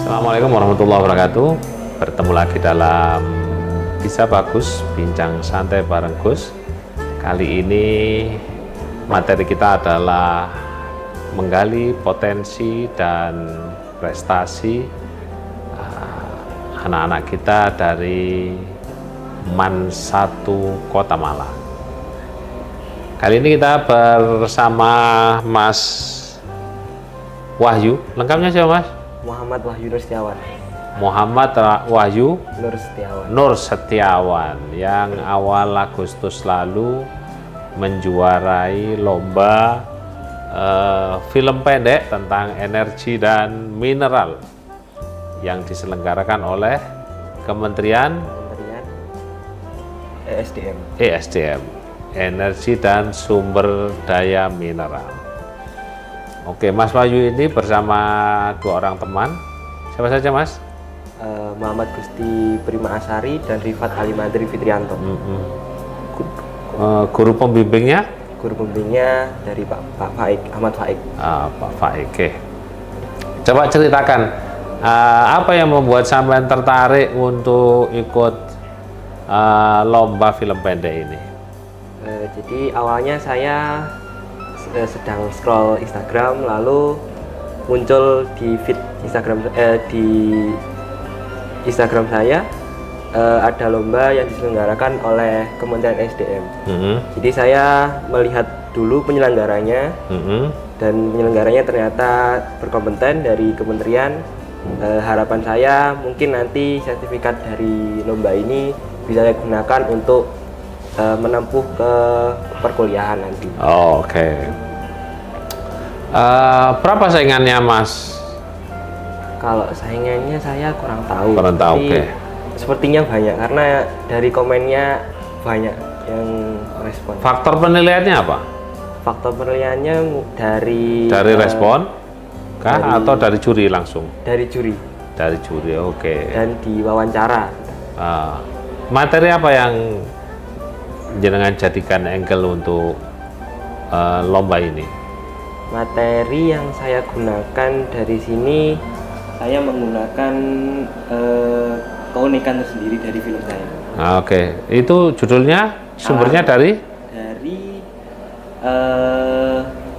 Assalamualaikum warahmatullahi wabarakatuh. Bertemu lagi dalam Bisa Bagus Bincang Santai bareng Gus. Kali ini materi kita adalah menggali potensi dan prestasi anak-anak kita dari MAN 1 Kota Malang. Kali ini kita bersama Mas Wahyu. Lengkapnya siapa, Mas? Muhammad Wahyu Nur Setiawan. Muhammad Wahyu Nur Setiawan yang awal Agustus lalu menjuarai lomba film pendek tentang energi dan mineral yang diselenggarakan oleh Kementerian ESDM, Energi dan Sumber Daya Mineral. Oke, Mas Wahyu ini bersama dua orang teman. Siapa saja, Mas? Muhammad Gusti Prima Asari dan Rifat Alimadri Fitrianto. Guru pembimbingnya? Guru pembimbingnya dari Pak Faik, Ahmad Faik. Pak Faik. Oke. Coba ceritakan apa yang membuat sampean tertarik untuk ikut lomba film pendek ini? Jadi awalnya saya sedang scroll Instagram, lalu muncul di feed Instagram saya ada lomba yang diselenggarakan oleh Kementerian SDM. Jadi saya melihat dulu penyelenggaranya, dan penyelenggaranya ternyata berkompeten dari kementerian. Harapan saya mungkin nanti sertifikat dari lomba ini bisa saya gunakan untuk menempuh ke perkuliahan nanti. Oke. Berapa saingannya, Mas? Kalau saingannya saya kurang tahu. Oke. Sepertinya banyak karena dari komennya banyak yang respon. Faktor penilaiannya apa? Faktor penilaiannya dari respon kah atau dari juri langsung? Dari juri. Dari juri, oke. Dan di wawancara. Materi apa yang jenengan jadikan angle untuk lomba ini? Materi yang saya gunakan dari sini, saya menggunakan keunikan tersendiri dari film saya. Oke. Itu judulnya, sumbernya dari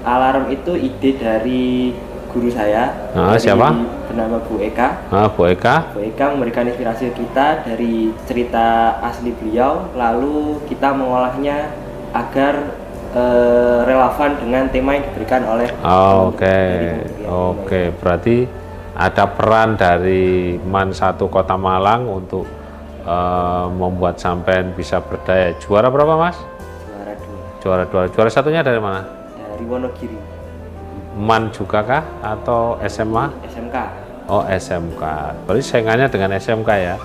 Alarm itu ide dari guru saya. Siapa? Bernama Bu Eka. Bu Eka. Bu Eka memberikan inspirasi kita dari cerita asli beliau, lalu kita mengolahnya agar relevan dengan tema yang diberikan oleh. Oke. Berarti ada peran dari MAN 1 Kota Malang untuk membuat sampean bisa berdaya. Juara berapa, Mas? Juara 2. Juara satunya dari mana? Dari Wonogiri. MAN juga kah atau SMA? SMK. Oh, SMK. Berarti saingannya dengan SMK ya.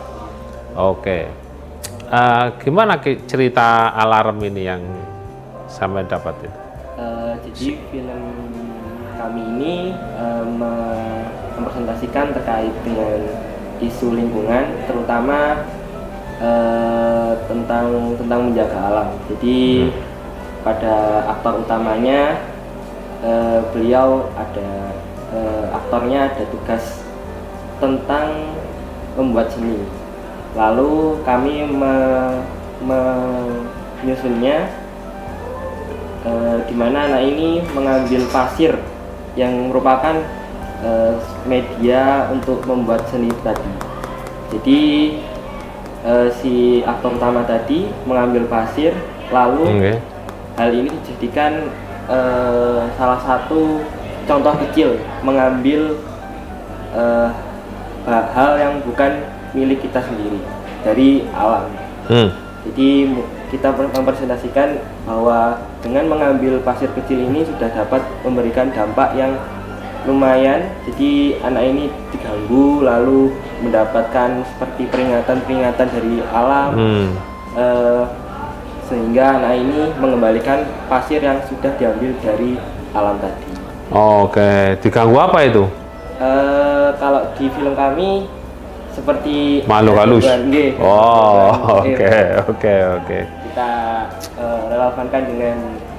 Oke. Gimana cerita Alarm ini yang sampai dapat itu? Jadi film kami ini mempresentasikan terkait dengan isu lingkungan, terutama tentang menjaga alam. Jadi pada aktor utamanya beliau ada aktornya ada tugas tentang membuat seni. Lalu kami menyusunnya di mana anak ini mengambil pasir yang merupakan media untuk membuat seni tadi. Jadi si aktor utama tadi mengambil pasir, lalu hal ini dijadikan salah satu contoh kecil mengambil hal yang bukan milik kita sendiri dari alam. Jadi kita mempresentasikan bahwa dengan mengambil pasir kecil ini sudah dapat memberikan dampak yang lumayan. Jadi anak ini diganggu lalu mendapatkan seperti peringatan-peringatan dari alam, sehingga anak ini mengembalikan pasir yang sudah diambil dari alam tadi. Oke, diganggu apa itu? Kalau di film kami seperti makhluk halus. Oke. Kita relevankan dengan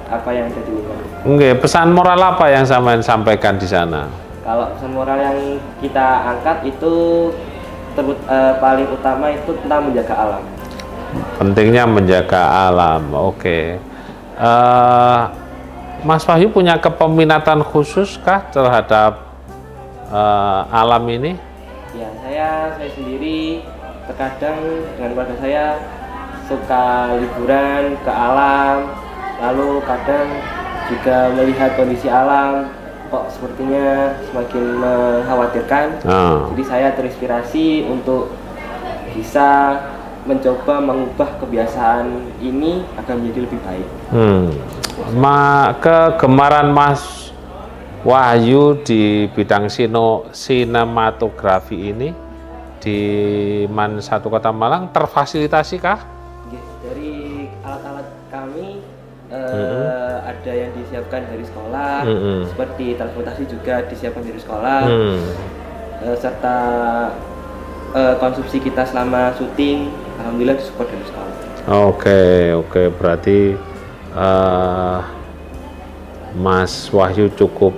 apa yang ada di lingkungan. Pesan moral apa yang sampean sampaikan di sana? Kalau pesan moral yang kita angkat itu paling utama itu tentang menjaga alam. Pentingnya menjaga alam. Oke. Mas Wahyu punya kepeminatan khusus kah terhadap alam ini? Ya, saya sendiri terkadang dengan keluarga saya suka liburan ke alam, lalu kadang juga melihat kondisi alam kok sepertinya semakin mengkhawatirkan. Jadi saya terinspirasi untuk bisa mencoba mengubah kebiasaan ini agar menjadi lebih baik. Kegemaran Mas Wahyu di bidang sinematografi ini di MAN 1 Kota Malang terfasilitasi kah? Dari alat-alat kami ada yang disiapkan dari sekolah, seperti transportasi juga disiapkan dari sekolah, serta konsumsi kita selama syuting alhamdulillah disupport dari sekolah. Oke, berarti Mas Wahyu cukup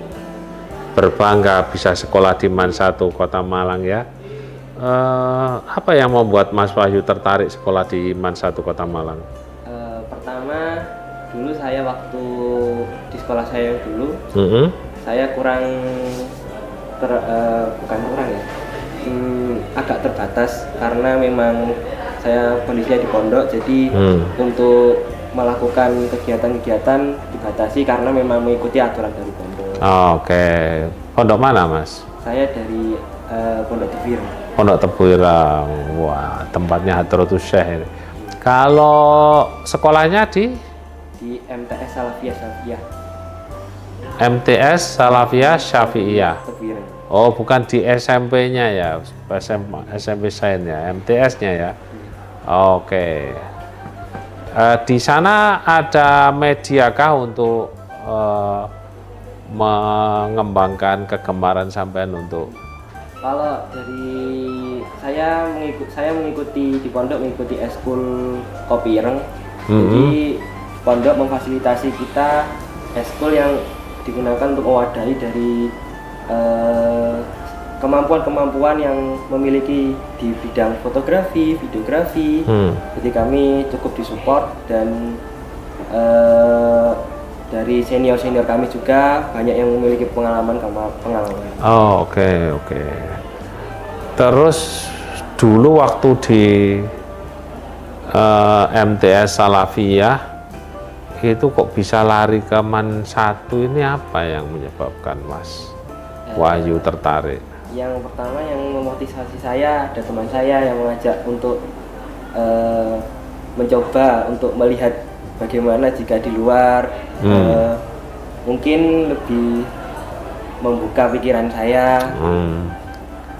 berbangga bisa sekolah di MAN 1 Kota Malang ya. Apa yang membuat Mas Wahyu tertarik sekolah di MAN 1 Kota Malang? Pertama, dulu saya waktu di sekolah saya yang dulu, saya agak terbatas karena memang saya kondisinya di pondok, jadi untuk melakukan kegiatan-kegiatan dibatasi karena memang mengikuti aturan dari pondok. Oke. Pondok mana, Mas? Saya dari Pondok Tebirang. Pondok Tebirang. Wah, tempatnya Hadratus Syekh. Kalau sekolahnya di MTS Salafiyah Syafi'iyah. MTS Salafiyah Syafi'iyah. Tebirang. Oh, bukan di SMP-nya ya, SMP Sains ya, MTS-nya ya. Oke. Di sana ada media kah untuk mengembangkan kegemaran sampean untuk? Kalau dari saya mengikuti di pondok mengikuti eskul Kopi Ireng. Jadi pondok memfasilitasi kita eskul yang digunakan untuk mewadahi dari kemampuan-kemampuan yang memiliki di bidang fotografi, videografi. Jadi kami cukup disupport dan dari senior-senior kami juga banyak yang memiliki pengalaman. Oke. Terus dulu waktu di MTS Salafiyah itu kok bisa lari ke MAN 1, ini apa yang menyebabkan Mas Wahyu tertarik? Yang pertama yang memotivasi saya, ada teman saya yang mengajak untuk mencoba untuk melihat bagaimana jika di luar, mungkin lebih membuka pikiran saya.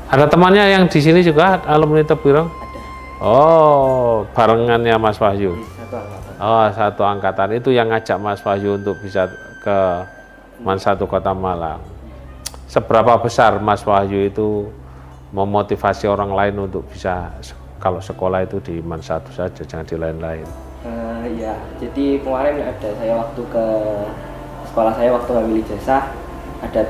Ada temannya yang di sini juga alumni Tebirang? Ada. Oh, barengannya Mas Wahyu. Satu angkatan. Oh, satu angkatan. Itu yang ngajak Mas Wahyu untuk bisa ke MAN 1 Kota Malang. Seberapa besar Mas Wahyu itu memotivasi orang lain untuk bisa kalau sekolah itu di MAN 1 saja, jangan di lain-lain? Ya, jadi kemarin saya waktu ke sekolah saya waktu ngambil ijazah, ada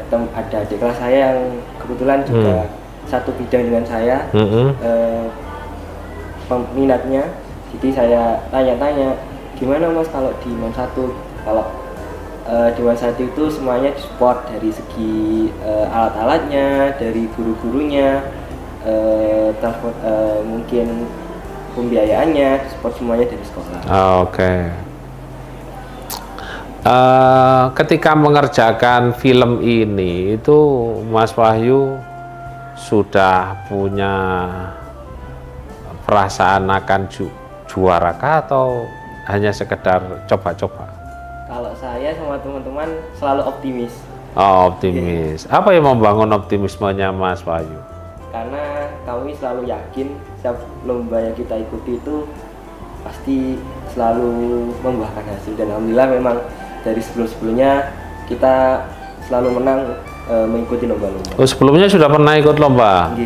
adik kelas saya yang kebetulan juga satu bidang dengan saya, peminatnya. Jadi saya tanya-tanya, gimana Mas kalau di MAN 1? Kalau di MAN 1 itu semuanya disupport dari segi alat-alatnya, dari guru-gurunya, mungkin pembiayaannya, disupport semuanya dari sekolah. Oke. Ketika mengerjakan film ini itu Mas Wahyu sudah punya perasaan akan juara kah atau hanya sekedar coba-coba? Kalau saya sama teman-teman selalu optimis. Oh, optimis. Apa yang membangun optimismenya Mas Wahyu? Karena kami selalu yakin setiap lomba yang kita ikuti itu pasti selalu membuahkan hasil, dan alhamdulillah memang dari sebelum-sebelumnya kita selalu menang mengikuti lomba-lomba. Oh, sebelumnya sudah pernah ikut lomba?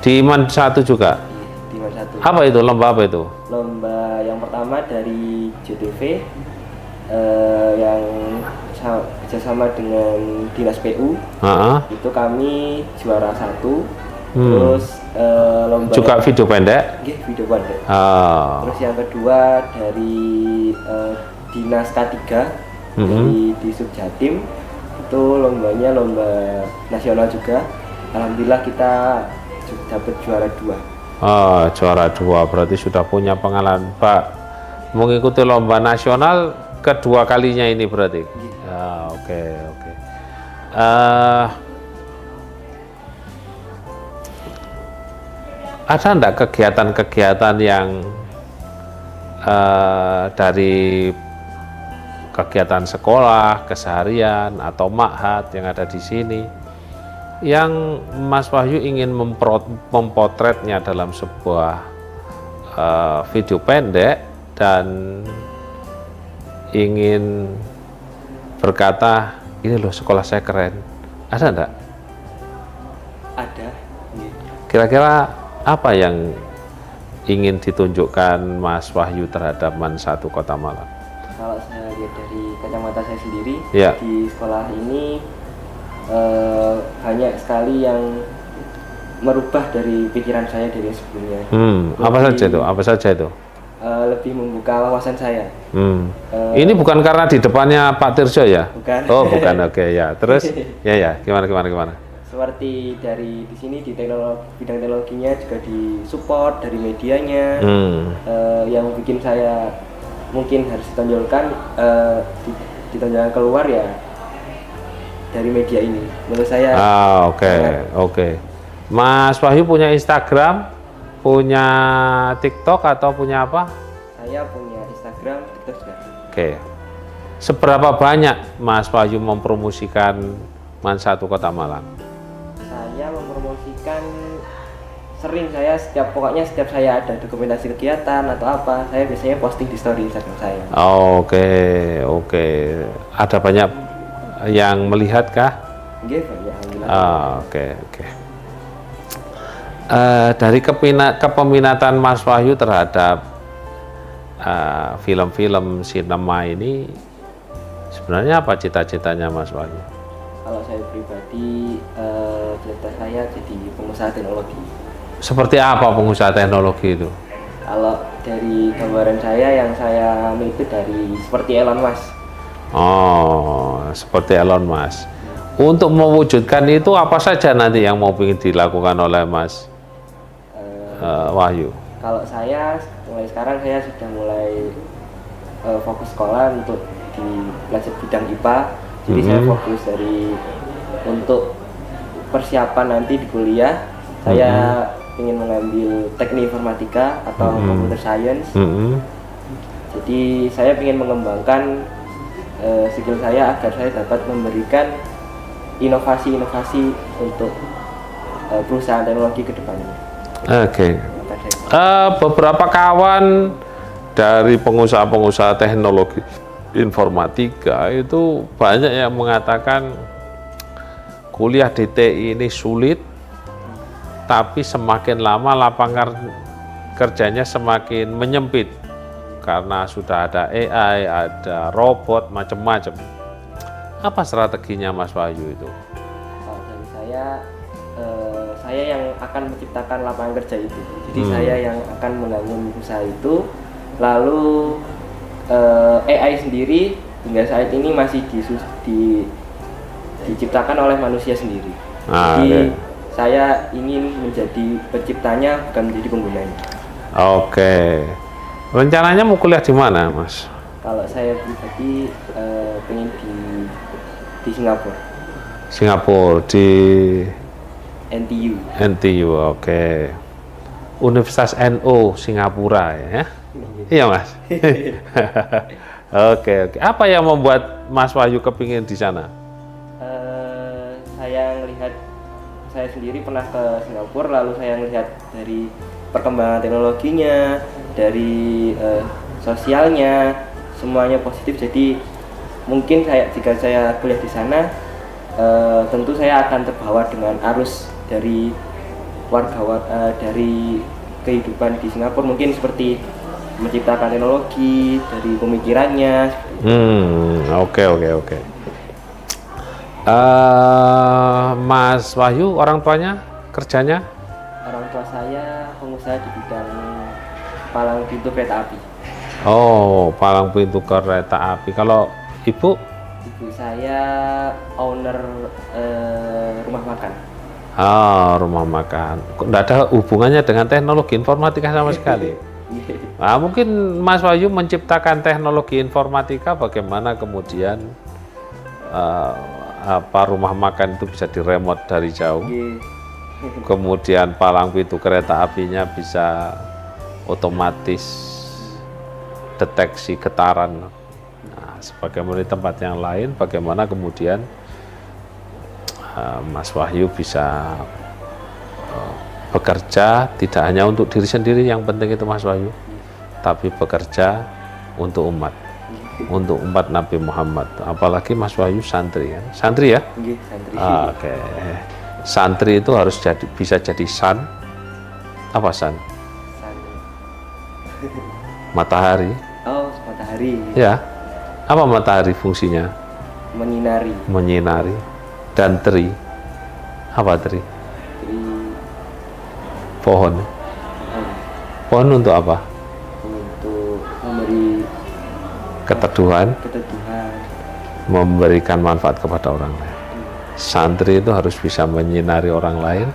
Di MAN 1 juga? Di MAN 1. Apa itu? Lomba apa itu? Lomba yang pertama dari JTV, yang kerjasama dengan Dinas PU. Itu kami juara 1. Terus lomba juga video pendek. Video pendek. Terus yang kedua dari Dinas K3 di Subjatim, itu lombanya lomba nasional juga. Alhamdulillah kita dapat juara 2. Juara 2 berarti sudah punya pengalaman Pak mengikuti lomba nasional kedua kalinya ini berarti. Oke. Ada enggak kegiatan-kegiatan yang dari kegiatan sekolah, keseharian atau ma'had yang ada di sini yang Mas Wahyu ingin mempotretnya dalam sebuah video pendek dan ingin berkata, ini loh sekolah saya keren. Ada enggak? Ada. Kira-kira apa yang ingin ditunjukkan Mas Wahyu terhadap MAN 1 Kota Malang? Kalau saya lihat dari kacamata saya sendiri, di sekolah ini banyak sekali yang merubah dari pikiran saya dari sebelumnya. Apa saja itu? Lebih membuka wawasan saya. Ini bukan karena di depannya Pak Tirjo ya? Bukan. Oh, bukan. Oke, ya. Terus ya, gimana? Seperti dari di sini di bidang teknologinya juga disupport dari medianya. Yang bikin saya mungkin harus ditonjolkan keluar ya dari media ini. Menurut saya. Oke. Mas Wahyu punya Instagram, punya TikTok atau punya apa? Saya punya Instagram, TikTok juga. Oke. Seberapa banyak Mas Wahyu mempromosikan MAN 1 Kota Malang? Saya mempromosikan sering, pokoknya setiap saya ada dokumentasi kegiatan atau apa, saya biasanya posting di story Instagram saya. Oke. Ada banyak yang melihat kah? Banyak, alhamdulillah. Oke. Dari kepeminatan Mas Wahyu terhadap film-film sinema ini, sebenarnya apa cita-citanya Mas Wahyu? Kalau saya pribadi, cita saya jadi pengusaha teknologi. Seperti apa pengusaha teknologi itu? Kalau dari gambaran saya yang saya ambil itu dari seperti Elon Musk. Seperti Elon Musk. Untuk mewujudkan itu apa saja nanti yang mau ingin dilakukan oleh Mas Wahyu? Kalau saya mulai sekarang saya sudah mulai fokus sekolah untuk di belajar bidang IPA. Jadi saya fokus untuk persiapan nanti di kuliah. Saya ingin mengambil teknik informatika atau computer science. Jadi saya ingin mengembangkan skill saya agar saya dapat memberikan inovasi-inovasi untuk perusahaan teknologi ke depannya. Oke. Beberapa kawan dari pengusaha-pengusaha teknologi informatika itu banyak yang mengatakan kuliah di TI ini sulit, tapi semakin lama lapangan kerjanya semakin menyempit karena sudah ada AI, ada robot, macam-macam. Apa strateginya Mas Wahyu itu? Kalau dari saya yang akan menciptakan lapangan kerja itu. Jadi saya yang akan membangun usaha itu. Lalu AI sendiri hingga saat ini masih diciptakan oleh manusia sendiri. Jadi saya ingin menjadi penciptanya, bukan menjadi penggunanya. Oke. Rencananya mau kuliah di mana, Mas? Kalau saya pribadi pengen di Singapura. Singapura di NTU. NTU, oke. Universitas NU Singapura ya. Iya, Mas. Oke. Apa yang membuat Mas Wahyu kepingin di sana? Saya melihat, saya sendiri pernah ke Singapura, lalu saya melihat dari perkembangan teknologinya, dari sosialnya, semuanya positif. Jadi mungkin jika saya kuliah di sana, tentu saya akan terbawa dengan arus dari dari kehidupan di Singapura, mungkin seperti menciptakan teknologi dari pemikirannya. Oke. Mas Wahyu, orang tuanya kerjanya? Orang tua saya pengusaha di bidang palang pintu kereta api. Oh, palang pintu kereta api. Kalau ibu? Ibu saya owner rumah makan. Ah, rumah makan. Kok enggak ada hubungannya dengan teknologi informatika sama sekali? Nah, mungkin Mas Wahyu menciptakan teknologi informatika, bagaimana kemudian rumah makan itu bisa diremote dari jauh. Kemudian palang pintu kereta apinya bisa otomatis deteksi getaran. Nah, sebagaimana di tempat yang lain, bagaimana kemudian Mas Wahyu bisa bekerja tidak hanya untuk diri sendiri, yang penting itu Mas Wahyu, tapi bekerja untuk umat Nabi Muhammad. Apalagi Mas Wahyu santri kan? Santri ya? Santri. Oke. Santri itu harus bisa jadi san. Apa san? Matahari. Oh, matahari. Ya. Apa matahari fungsinya? Menyinari. Dan tri. Apa tri? Pohon. Pohon untuk apa? Untuk memberi keteduhan, memberikan manfaat kepada orang lain. Santri itu harus bisa menyinari orang lain,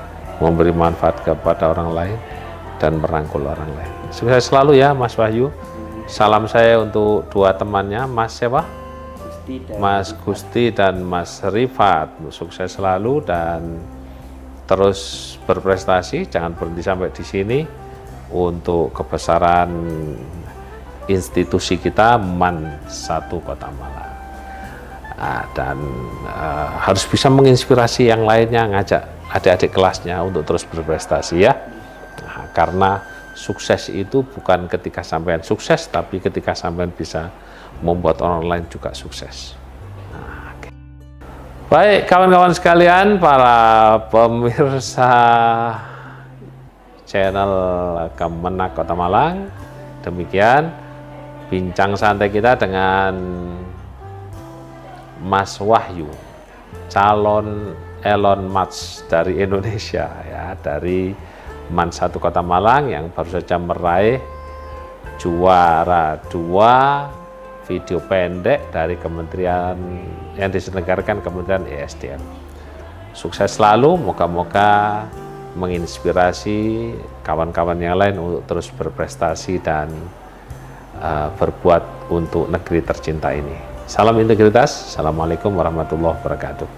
memberi manfaat kepada orang lain, dan merangkul orang lain. Sukses selalu ya Mas Wahyu. Salam saya untuk dua temannya, Mas siapa? Mas Gusti dan Mas Rifat. Sukses selalu dan terus berprestasi, jangan berhenti sampai di sini untuk kebesaran institusi kita MAN 1 Kota Malang. Dan harus bisa menginspirasi yang lainnya, ngajak adik-adik kelasnya untuk terus berprestasi ya. Nah, karena sukses itu bukan ketika sampean sukses, tapi ketika sampean bisa membuat orang lain juga sukses. Nah, okay. Baik kawan-kawan sekalian, para pemirsa channel Kemenak Kota Malang, demikian bincang santai kita dengan Mas Wahyu, calon Elon Musk dari Indonesia ya, dari MAN 1 Kota Malang yang baru saja meraih juara 2 video pendek dari kementerian yang diselenggarakan Kementerian ESDM. Sukses selalu, moga-moga menginspirasi kawan-kawan yang lain untuk terus berprestasi dan berbuat untuk negeri tercinta ini. Salam integritas. Assalamualaikum warahmatullahi wabarakatuh.